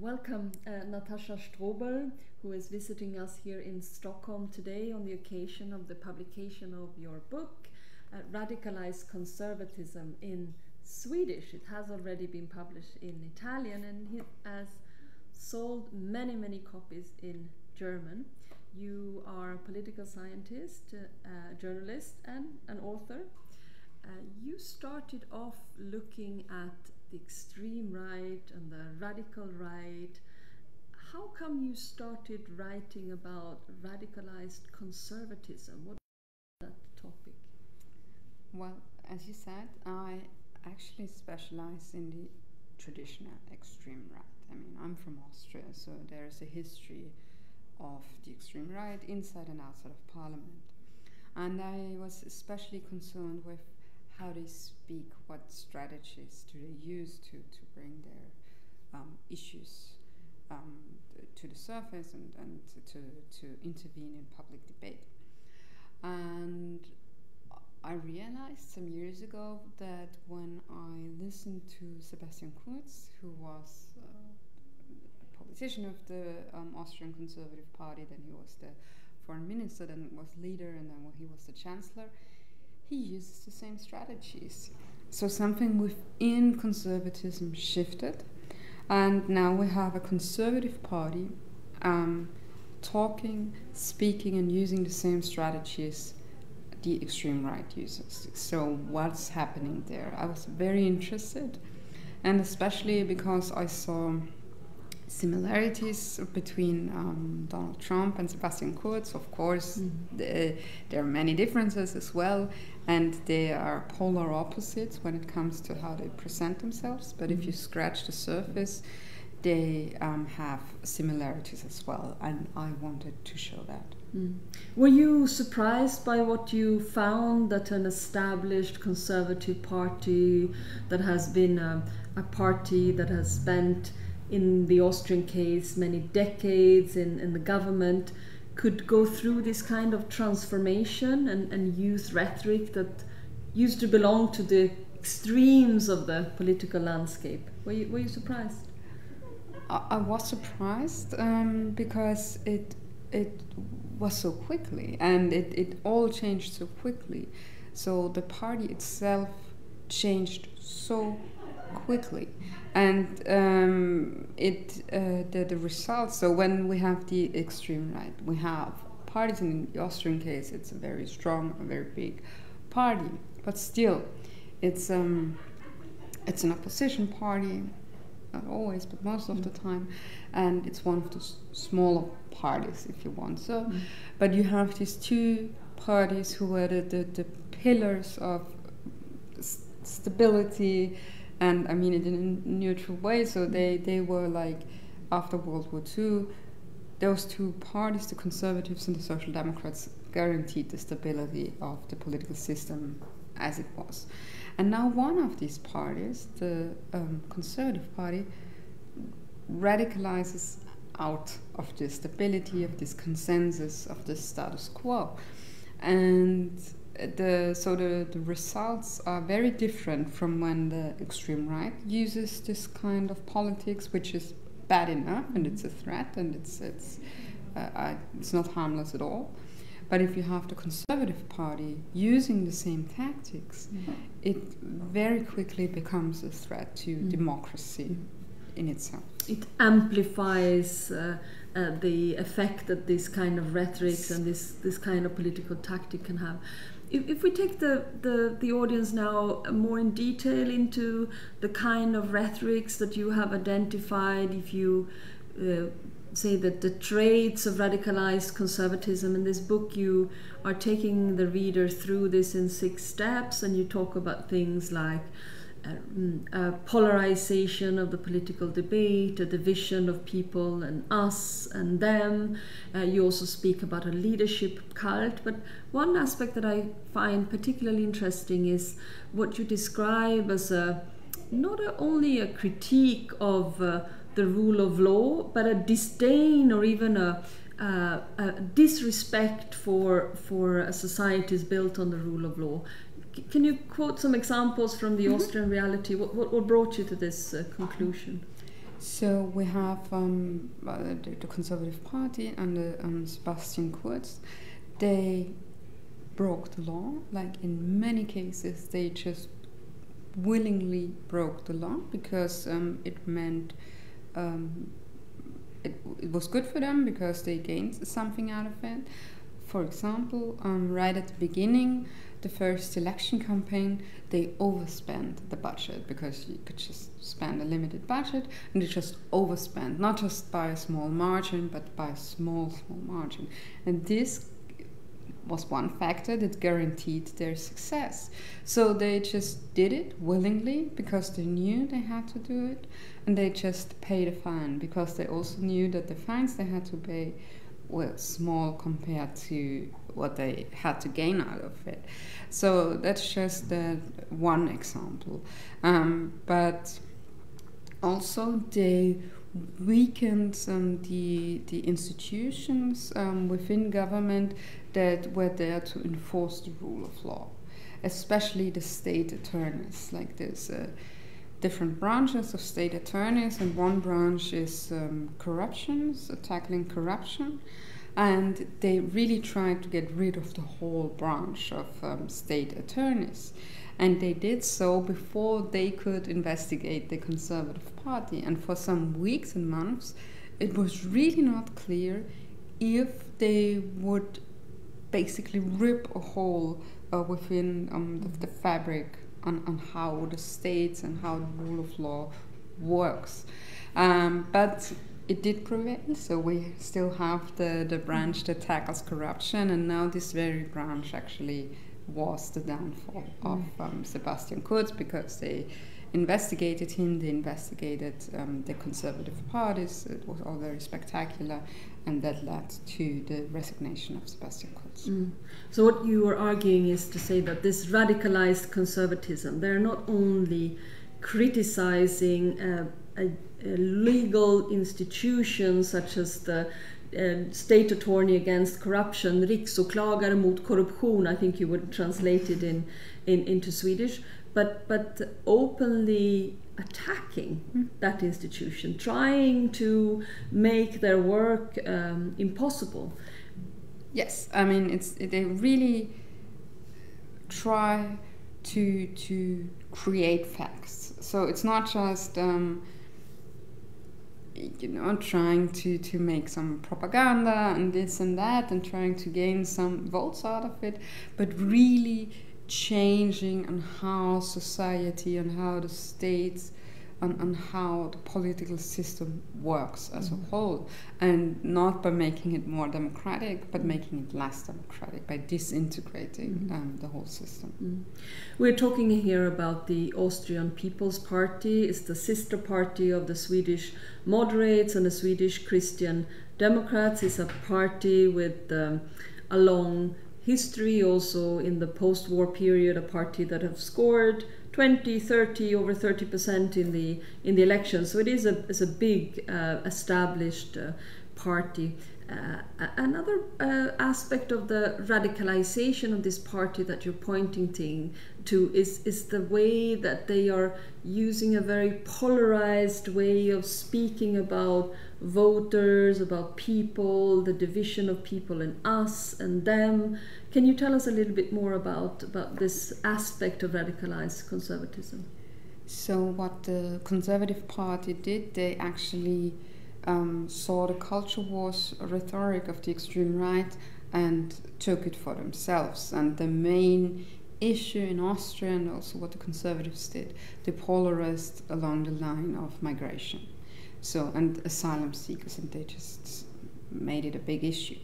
Welcome, Natascha Strobl, who is visiting us here in Stockholm today on the occasion of the publication of your book, Radikaliserad Conservatism in Swedish. It has already been published in Italian and it has sold many copies in German. You are a political scientist, a journalist and an author. You started off looking at the extreme right and the radical right. How come you started writing about radicalized conservatism? What is that topic? Well, as you said, I actually specialize in the traditional extreme right. I mean, I'm from Austria, so there's a history of the extreme right inside and outside of parliament. And I was especially concerned with how they speak, what strategies do they use to bring their issues to the surface and to intervene in public debate. And I realized some years ago that when I listened to Sebastian Kurz, who was a politician of the Austrian Conservative Party, then he was the foreign minister, then was leader, and then he was the chancellor, he uses the same strategies. So something within conservatism shifted, and now we have a conservative party talking, speaking, and using the same strategies the extreme right uses. So what's happening there? I was very interested, and especially because I saw similarities between Donald Trump and Sebastian Kurz. Of course, there are many differences as well, and they are polar opposites when it comes to how they present themselves. But if you scratch the surface, they have similarities as well, and I wanted to show that. Were you surprised by what you found, that an established conservative party that has been a party that has spent, in the Austrian case, many decades in the government, could go through this kind of transformation and use rhetoric that used to belong to the extremes of the political landscape? Were you surprised? I was surprised because it was so quickly, and it all changed so quickly. So the party itself changed so quickly, and the results. So when we have the extreme right, we have parties. In the Austrian case, it's a very strong, a very big party, but still, it's an opposition party. Not always, but most of the time, and it's one of the smaller parties, if you want. So, but you have these two parties who are the pillars of stability, and I mean it in a neutral way. So they were like, after World War II, those two parties, the Conservatives and the Social Democrats, guaranteed the stability of the political system as it was. And now one of these parties, the Conservative Party, radicalizes out of the stability, of this consensus, of the status quo. And the results are very different from when the extreme right uses this kind of politics, which is bad enough, and it's a threat, and it's not harmless at all. But if you have the Conservative Party using the same tactics, it very quickly becomes a threat to democracy in itself. It amplifies the effect that this kind of rhetoric and this kind of political tactic can have. If we take the audience now more in detail into the kind of rhetorics that you have identified, if you say that the traits of radicalized conservatism, in this book you are taking the reader through this in 6 steps, and you talk about things like polarization of the political debate, a division of people and us and them. You also speak about a leadership cult, but one aspect that I find particularly interesting is what you describe as not only a critique of the rule of law, but a disdain or even a disrespect for a societies built on the rule of law. Can you quote some examples from the Austrian reality? What brought you to this conclusion? So we have the Conservative Party under Sebastian Kurz. They broke the law. Like in many cases, they just willingly broke the law because it meant it was good for them because they gained something out of it. For example, right at the beginning, the first election campaign, they overspent the budget because you could just spend a limited budget, and they just overspent, not just by a small margin, but by a small margin. And this was one factor that guaranteed their success. So they just did it willingly because they knew they had to do it, and they just paid a fine because they also knew that the fines they had to pay were small compared to what they had to gain out of it. So that's just one example. But also they weakened the institutions within government that were there to enforce the rule of law, especially the state attorneys. Like there's different branches of state attorneys, and one branch is corruption, so tackling corruption. And they really tried to get rid of the whole branch of state attorneys. And they did so before they could investigate the Conservative Party. And for some weeks and months, it was really not clear if they would basically rip a hole within the fabric on how the states and how the rule of law works. But it did prevail, so we still have the branch that tackles corruption, and now this very branch actually was the downfall of Sebastian Kurz, because they investigated him, they investigated the conservative parties. It was all very spectacular, and that led to the resignation of Sebastian Kurz. So what you are arguing is to say that this radicalized conservatism, they're not only criticizing a legal institution such as the state attorney against corruption, riksåklagare mot korruption, I think you would translate it into Swedish, but openly attacking that institution, trying to make their work impossible. Yes, I mean they really try to create facts. So it's not just trying to make some propaganda and this and that and trying to gain some votes out of it, but really changing on how society and how the states and how the political system works as a whole, and not by making it more democratic, but making it less democratic by disintegrating the whole system. We're talking here about the Austrian People's Party. It's the sister party of the Swedish moderates and the Swedish Christian Democrats. It's a party with a long history also in the post-war period, a party that have scored 20, 30, over 30% in the elections. So it is a big established party. Another aspect of the radicalization of this party that you're pointing to is the way that they are using a very polarized way of speaking about voters, about people, the division of people in us and them. Can you tell us a little bit more about this aspect of radicalized conservatism? So what the Conservative Party did, they actually saw the culture wars rhetoric of the extreme right and took it for themselves. And the main issue in Austria, and also what the Conservatives did, they polarized along the line of migration. So, and asylum seekers, and they just made it a big issue.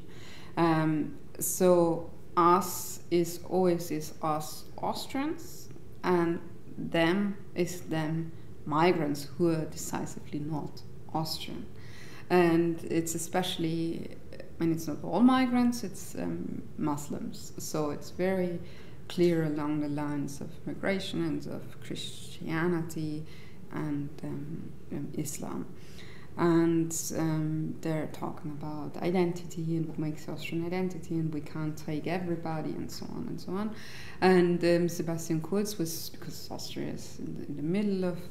So us is always us Austrians, and them is them migrants who are decisively not Austrian. And it's especially, I mean, it's not all migrants, it's Muslims. So it's very clear along the lines of migration and of Christianity and Islam. and they're talking about identity and what makes Austrian identity, and we can't take everybody, and so on and so on. And Sebastian Kurz was, because Austria is in the middle of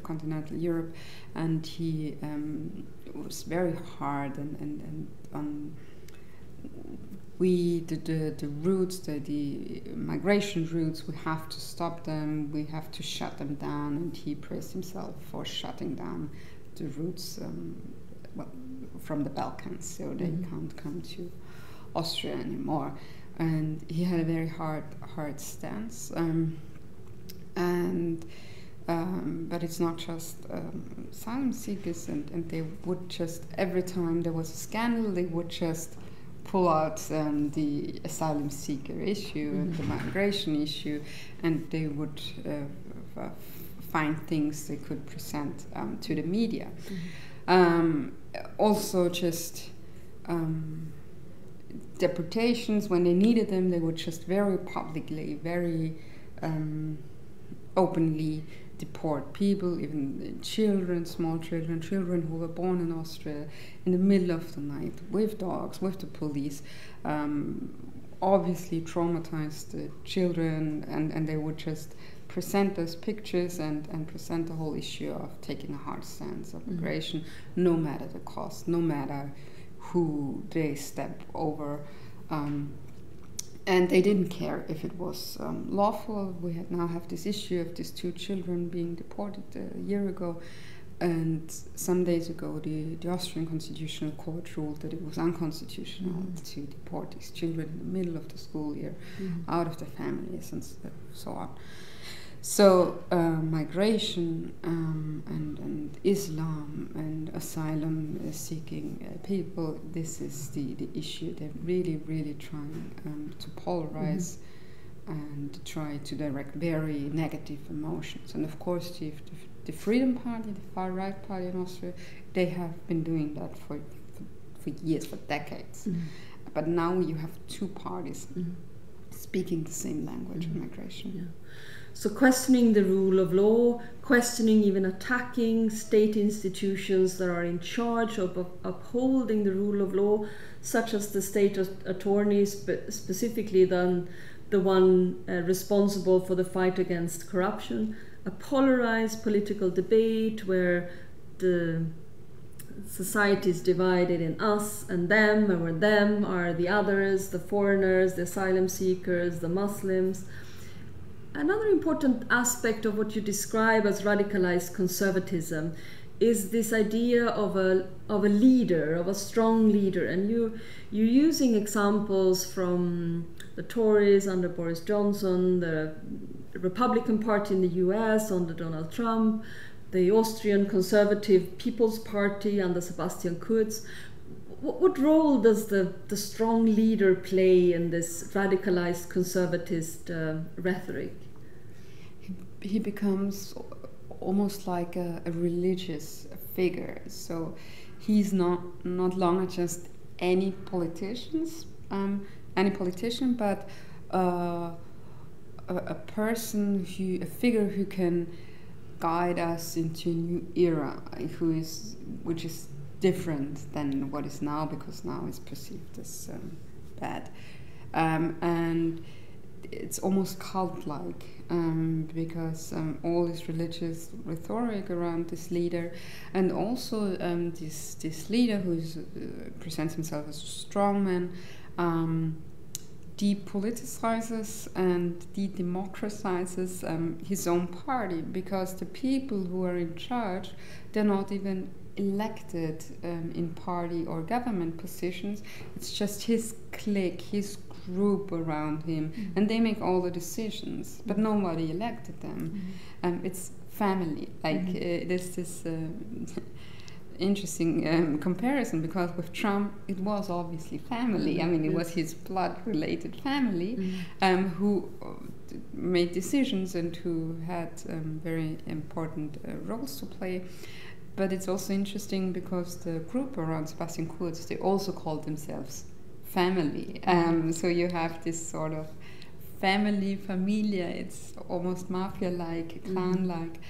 continental Europe, and he was very hard and the routes, the migration routes, we have to stop them, we have to shut them down, and he praised himself for shutting down the routes from the Balkans, so they can't come to Austria anymore. And he had a very hard stance, but it's not just asylum seekers, and they would just, every time there was a scandal, they would just pull out the asylum seeker issue and the migration issue, and they would find things they could present to the media. Also just deportations, when they needed them, they would just very publicly, very openly deport people, even children, small children who were born in Austria, in the middle of the night, with dogs, with the police, obviously traumatized the children, and they would just present those pictures and present the whole issue of taking a hard stance of migration, no matter the cost, no matter who they step over. And they didn't care if it was lawful. We now have this issue of these 2 children being deported a year ago, and some days ago the Austrian Constitutional Court ruled that it was unconstitutional to deport these children in the middle of the school year out of their families and so on. So migration and Islam and asylum seeking people, this is the issue. They're really, really trying to polarize and try to direct very negative emotions. And of course the Freedom Party, the far-right party in Austria, they have been doing that for years, for decades. But now you have 2 parties speaking the same language of migration. Yeah. So questioning the rule of law, questioning, even attacking state institutions that are in charge of upholding the rule of law, such as the state attorney, specifically the one responsible for the fight against corruption, a polarized political debate where the society is divided in us and them, and where them are the others, the foreigners, the asylum seekers, the Muslims. Another important aspect of what you describe as radicalized conservatism is this idea of a leader, of a strong leader, and you're using examples from the Tories under Boris Johnson, the Republican Party in the US under Donald Trump, the Austrian Conservative People's Party under Sebastian Kurz. What role does the strong leader play in this radicalized conservatist rhetoric? He becomes almost like a religious figure. So he's not longer just any politician, but a person, a figure who can guide us into a new era, which is different than what is now, because now it's perceived as bad, and it's almost cult-like, because all this religious rhetoric around this leader, and also this leader who presents himself as a strongman, depoliticizes and de-democratizes his own party, because the people who are in charge, they're not even elected in party or government positions. It's just his clique, his group around him, and they make all the decisions, but nobody elected them. It's family. There's this interesting comparison, because with Trump it was obviously family. I mean, it was his blood-related family who made decisions and who had very important roles to play. But it's also interesting because the group around Sebastian Kurz, they also called themselves family. So you have this sort of family, familia. It's almost mafia-like, clan-like,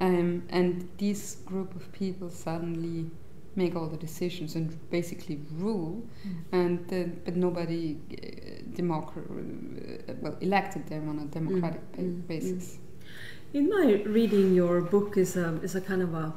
and this group of people suddenly make all the decisions and basically rule, and but nobody elected them on a democratic basis. In my reading, your book is a kind of a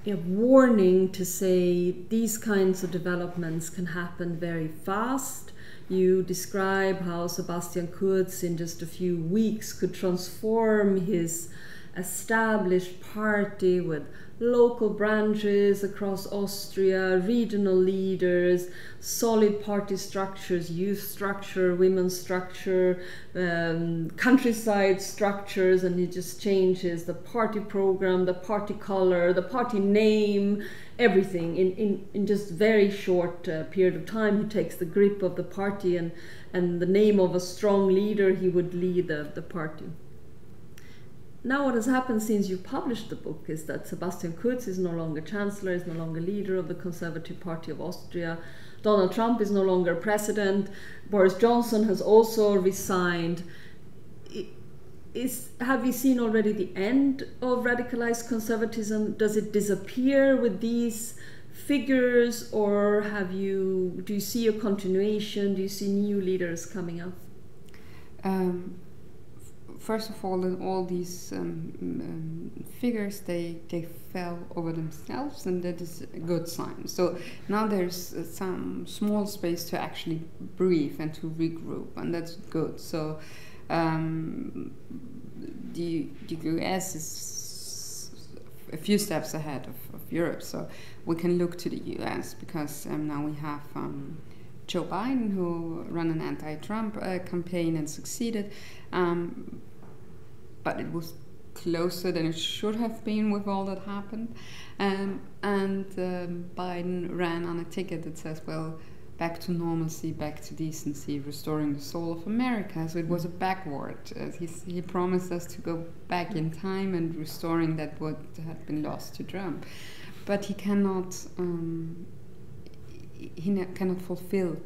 warning to say these kinds of developments can happen very fast. You describe how Sebastian Kurz in just a few weeks could transform his established party with local branches across Austria, regional leaders, solid party structures, youth structure, women's structure, countryside structures, and he just changes the party program, the party color, the party name, everything in just very short period of time. He takes the grip of the party, and the name of a strong leader, he would lead the party. Now what has happened since you published the book is that Sebastian Kurz is no longer chancellor, is no longer leader of the Conservative Party of Austria. Donald Trump is no longer president. Boris Johnson has also resigned. Have you seen already the end of radicalized conservatism? Does it disappear with these figures, or do you see a continuation? Do you see new leaders coming up? First of all these figures, they fell over themselves, and that is a good sign. So now there's some small space to actually breathe and to regroup, and that's good. So the US is a few steps ahead of Europe, so we can look to the US because now we have Joe Biden, who ran an anti-Trump campaign and succeeded. But it was closer than it should have been with all that happened. And Biden ran on a ticket that says, well, back to normalcy, back to decency, restoring the soul of America. So it was a backward. He promised us to go back in time and restoring that what had been lost to Trump. But he cannot fulfill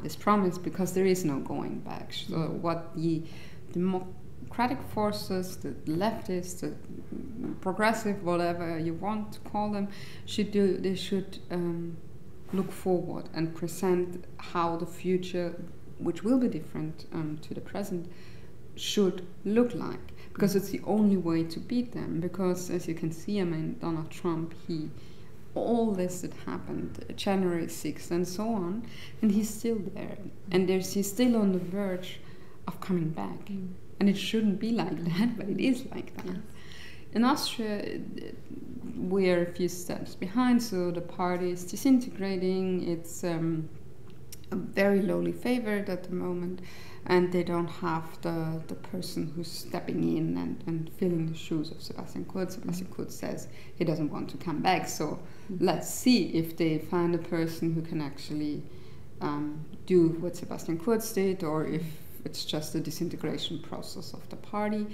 this promise because there is no going back. So what the democratic forces, the leftists, the progressive, whatever you want to call them, should do, they should look forward and present how the future, which will be different to the present, should look like. Because it's the only way to beat them. Because as you can see, I mean, Donald Trump, all this that happened, January 6th and so on, and he's still there. And he's still on the verge of coming back. And it shouldn't be like that, but it is like that. Yes. In Austria, we're a few steps behind, so the party is disintegrating. It's very lowly favored at the moment, and they don't have the person who's stepping in and filling the shoes of Sebastian Kurz. Sebastian Kurz says he doesn't want to come back, so let's see if they find a person who can actually do what Sebastian Kurz did, or if it's just a disintegration process of the party.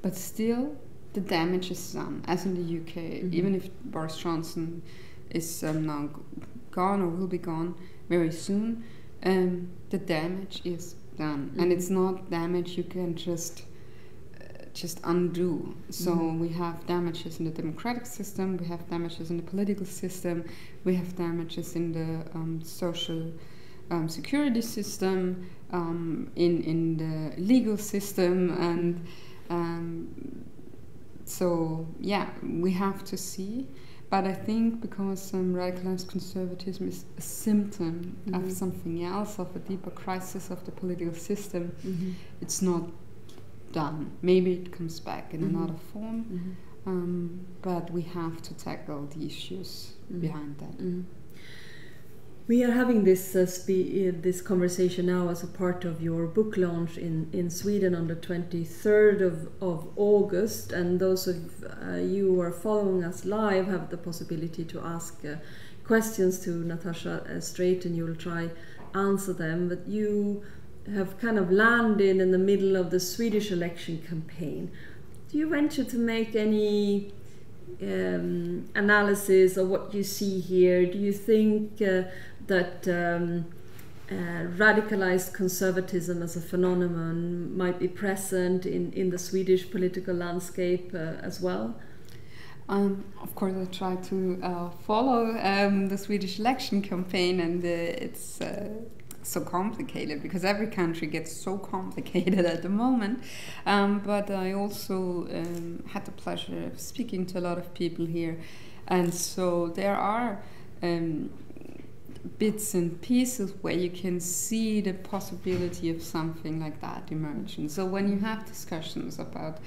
But still, the damage is done, as in the UK. Even if Boris Johnson is now gone or will be gone very soon, the damage is done. And it's not damage you can just undo. So we have damages in the democratic system, we have damages in the political system, we have damages in the social security system, in the legal system, and so yeah, we have to see. But I think because radicalized conservatism is a symptom of something else, of a deeper crisis of the political system, it's not done. Maybe it comes back in another form, but we have to tackle the issues behind that. We are having this this conversation now as a part of your book launch in Sweden on the 23rd of August, and those of you who are following us live have the possibility to ask questions to Natascha straight, and you will try answer them. But you have kind of landed in the middle of the Swedish election campaign. Do you venture to make any analysis of what you see here? Do you think that radicalized conservatism as a phenomenon might be present in the Swedish political landscape as well? Of course, I try to follow the Swedish election campaign, and it's so complicated because every country gets so complicated at the moment. But I also had the pleasure of speaking to a lot of people here, and so there are bits and pieces where you can see the possibility of something like that emerging. So when you have discussions about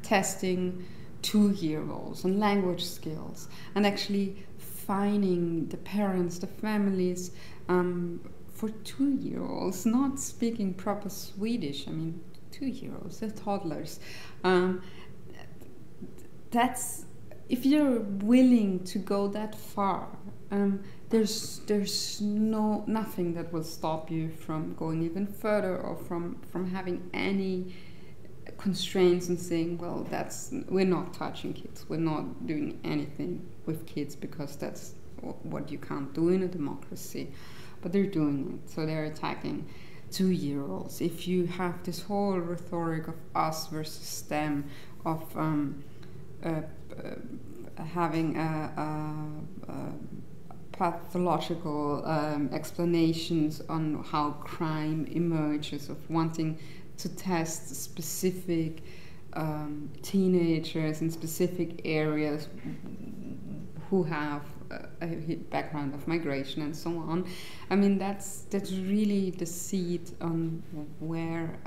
testing 2-year-olds and language skills, and actually finding the parents, the families, for 2-year-olds not speaking proper Swedish. I mean, 2-year-olds, they're toddlers. That's, if you're willing to go that far, there's nothing that will stop you from going even further, or from having any constraints and saying, well, we're not touching kids, we're not doing anything with kids, because that's what you can't do in a democracy. But they're doing it, so they're attacking 2-year-olds. If you have this whole rhetoric of us versus them, of having pathological explanations on how crime emerges, of wanting to test specific teenagers in specific areas who have a background of migration and so on. I mean, that's really the seed on where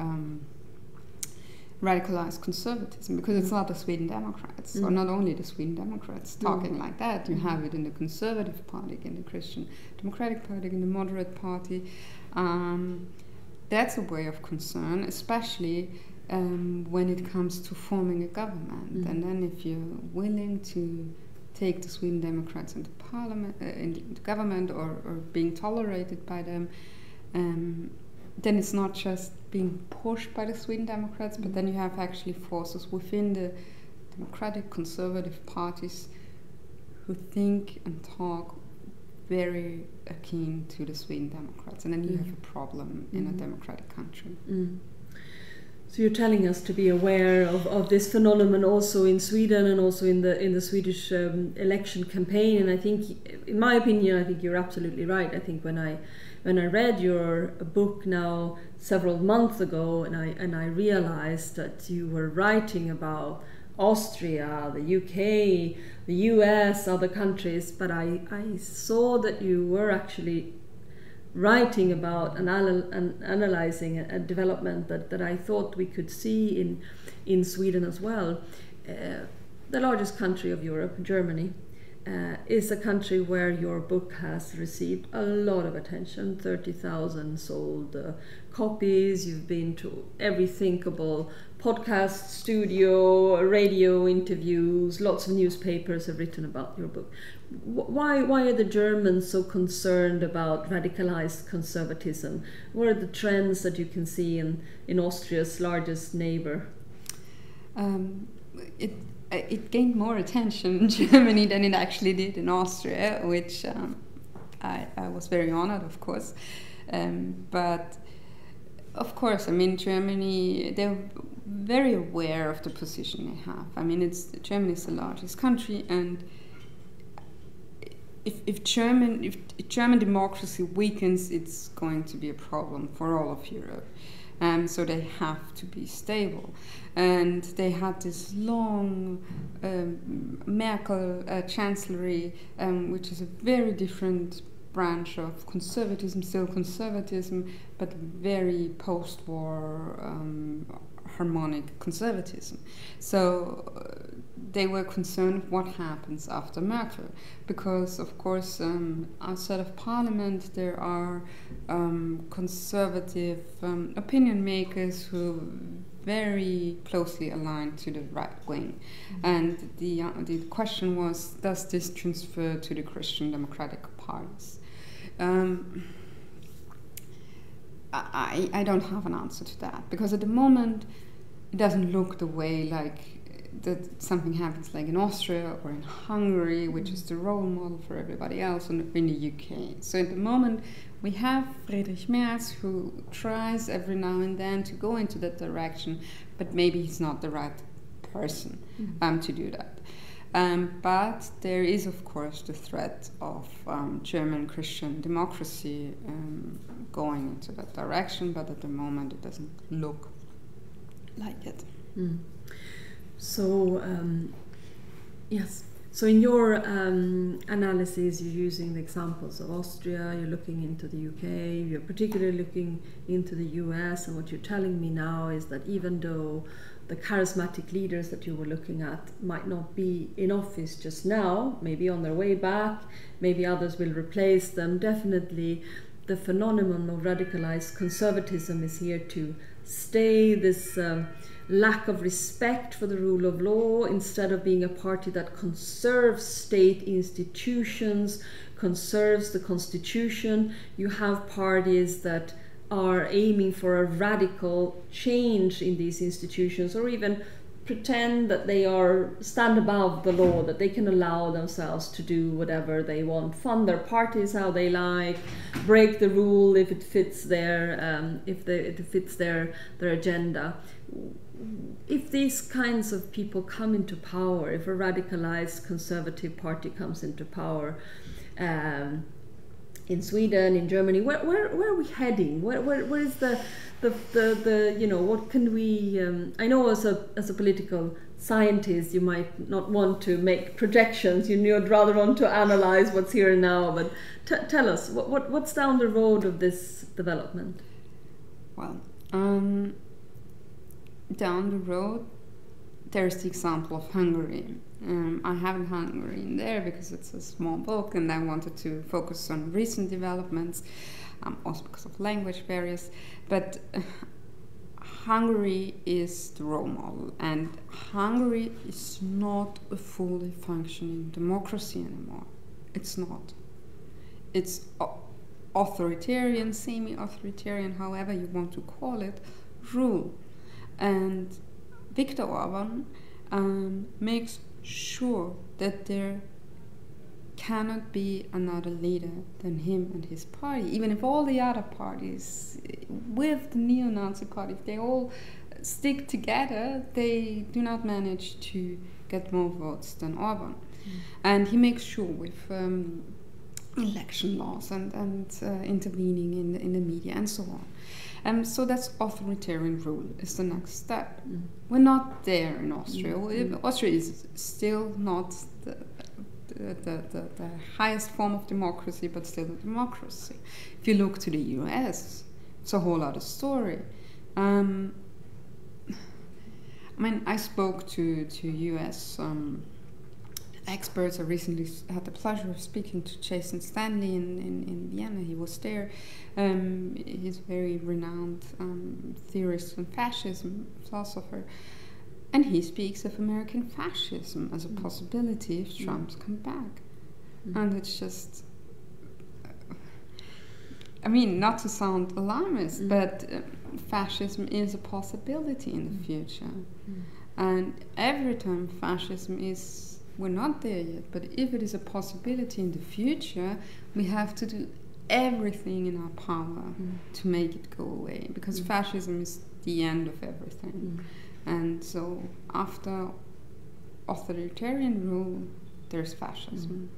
radicalized conservatism, because it's not the Sweden Democrats, or not only the Sweden Democrats talking like that. You have it in the Conservative Party, in the Christian Democratic Party, in the Moderate Party. That's a way of concern, especially when it comes to forming a government. And then if you're willing to take the Sweden Democrats into parliament, into government, or being tolerated by them, then it's not just being pushed by the Sweden Democrats, but then you have actually forces within the democratic conservative parties who think and talk very akin to the Sweden Democrats, and then you have a problem in a democratic country. So you're telling us to be aware of this phenomenon also in Sweden, and also in the Swedish election campaign. And I think, in my opinion, I think you're absolutely right. I think when I read your book now several months ago, and I realized that you were writing about Austria, the UK, the US, other countries, but I saw that you were actually writing about and analyzing a development that I thought we could see in Sweden as well. The largest country of Europe, Germany, is a country where your book has received a lot of attention. 30,000 sold copies. You've been to every thinkable podcast studio, radio interviews. Lots of newspapers have written about your book. Why are the Germans so concerned about radicalized conservatism? What are the trends that you can see in Austria's largest neighbor? It gained more attention in Germany than it actually did in Austria, which I was very honored, of course. But of course, I mean, Germany, they're very aware of the position they have. I mean, Germany is the largest country, and if German democracy weakens, it's going to be a problem for all of Europe. So they have to be stable. And they had this long Merkel chancellery, which is a very different branch of conservatism, still conservatism, but very post-war harmonic conservatism. So they were concerned what happens after Merkel, because of course outside of parliament there are conservative opinion makers who very closely aligned to the right wing. And the question was, does this transfer to the Christian Democratic parties? I don't have an answer to that, because at the moment it doesn't look the way like that something happens like in Austria or in Hungary, which is the role model for everybody else, and in the UK. So at the moment we have Friedrich Merz, who tries every now and then to go into that direction, but maybe he's not the right person to do that. But there is, of course, the threat of German Christian democracy going into that direction, but at the moment it doesn't look like it. So, yes. So in your analysis, you're using the examples of Austria, you're looking into the UK, you're particularly looking into the US, and what you're telling me now is that even though the charismatic leaders that you were looking at might not be in office just now, maybe on their way back, maybe others will replace them, definitely the phenomenon of radicalized conservatism is here to stay. This lack of respect for the rule of law, instead of being a party that conserves state institutions, conserves the constitution, you have parties that are aiming for a radical change in these institutions, or even pretend that they stand above the law, that they can allow themselves to do whatever they want, fund their parties how they like, break the rule if it fits their if it fits their agenda. If these kinds of people come into power, if a radicalized conservative party comes into power, in Sweden, in Germany, where are we heading? Where is the you know, what can we? I know as a political scientist, you might not want to make projections. You'd rather want to analyze what's here and now. But tell us what's down the road of this development. Well, down the road, there's the example of Hungary. I haven't Hungary in there because it's a small book, and I wanted to focus on recent developments, also because of language barriers. But Hungary is the role model, and Hungary is not a fully functioning democracy anymore. It's not. It's authoritarian, semi-authoritarian, however you want to call it, rule. And Viktor Orban makes sure that there cannot be another leader than him and his party. Even if all the other parties, with the neo-Nazi party, if they all stick together, they do not manage to get more votes than Orban. And he makes sure with election laws and intervening in the media and so on. So that's authoritarian rule is the next step. We're not there in Austria. Austria is still not the highest form of democracy, but still a democracy. If you look to the US, it's a whole other story. I mean, I spoke to US experts. I recently had the pleasure of speaking to Jason Stanley in Vienna. He was there. He's a very renowned theorist on fascism, philosopher. And he speaks of American fascism as a possibility if Trump's come back. And it's just, I mean, not to sound alarmist, but fascism is a possibility in the future. And every time fascism is, we're not there yet, but if it is a possibility in the future, we have to do everything in our power to make it go away, because fascism is the end of everything. And so after authoritarian rule, there's fascism.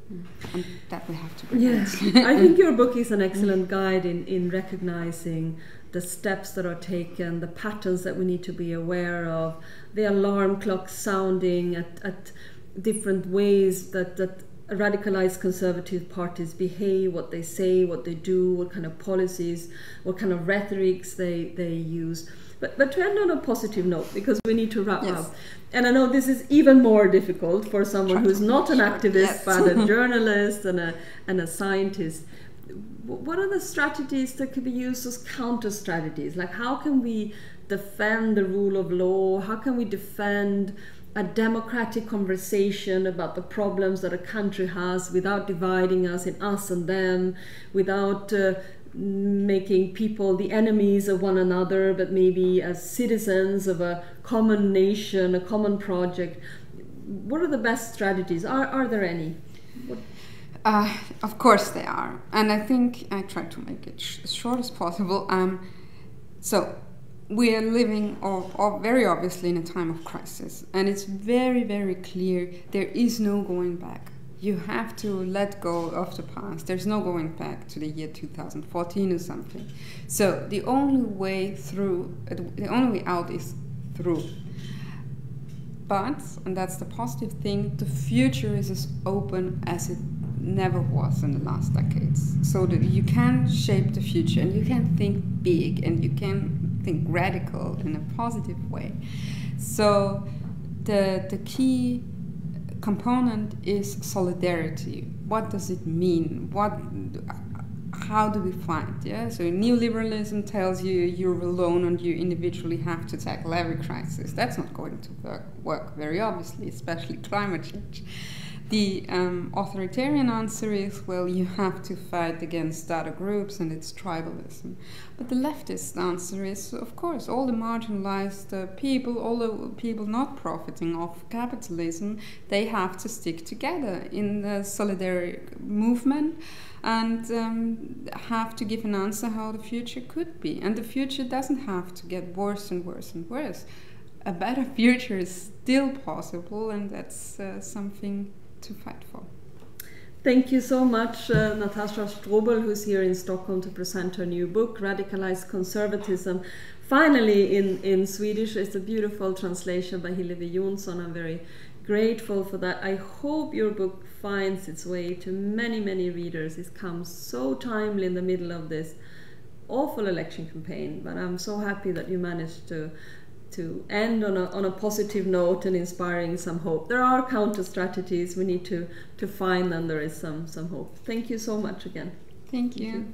And that we have to prevent. Yes, I think your book is an excellent guide in recognizing the steps that are taken, the patterns that we need to be aware of, the alarm clock sounding at different ways that radicalized conservative parties behave, what they say, what they do, what kind of policies, what kind of rhetorics they use. But to end on a positive note, because we need to wrap up. And I know this is even more difficult for someone who's not an activist, but a journalist and a scientist. What are the strategies that could be used as counter strategies? Like, how can we defend the rule of law? How can we defend a democratic conversation about the problems that a country has without dividing us in us and them, without making people the enemies of one another, but maybe as citizens of a common nation, a common project. What are the best strategies? Are there any? Of course they are, and I think I try to make it as short as possible. So we are living, or very obviously, in a time of crisis, and it's very, very clear there is no going back. You have to let go of the past. There's no going back to the year 2014 or something. So the only way through, the only way out is through. But, and that's the positive thing, the future is as open as it never was in the last decades. So that you can shape the future, and you can think big, and you can think radical in a positive way. So the key component is solidarity. What does it mean? How do we find? Yeah. So neoliberalism tells you you're alone and you individually have to tackle every crisis. That's not going to work very obviously, especially climate change. The authoritarian answer is, well, you have to fight against data groups and it's tribalism. But the leftist answer is, of course, all the marginalized people, all the people not profiting off capitalism, they have to stick together in the solidarity movement and have to give an answer how the future could be. And the future doesn't have to get worse and worse and worse. A better future is still possible, and that's something to fight for. Thank you so much, Natascha Strobl, who's here in Stockholm to present her new book, Radikaliserad Konservatism. Finally, in Swedish, it's a beautiful translation by Hillevi Jonsson. I'm very grateful for that. I hope your book finds its way to many, many readers. It comes so timely in the middle of this awful election campaign, but I'm so happy that you managed to end on a positive note and inspiring some hope. There are counter strategies we need to find, and there is some hope. Thank you so much again. Thank you.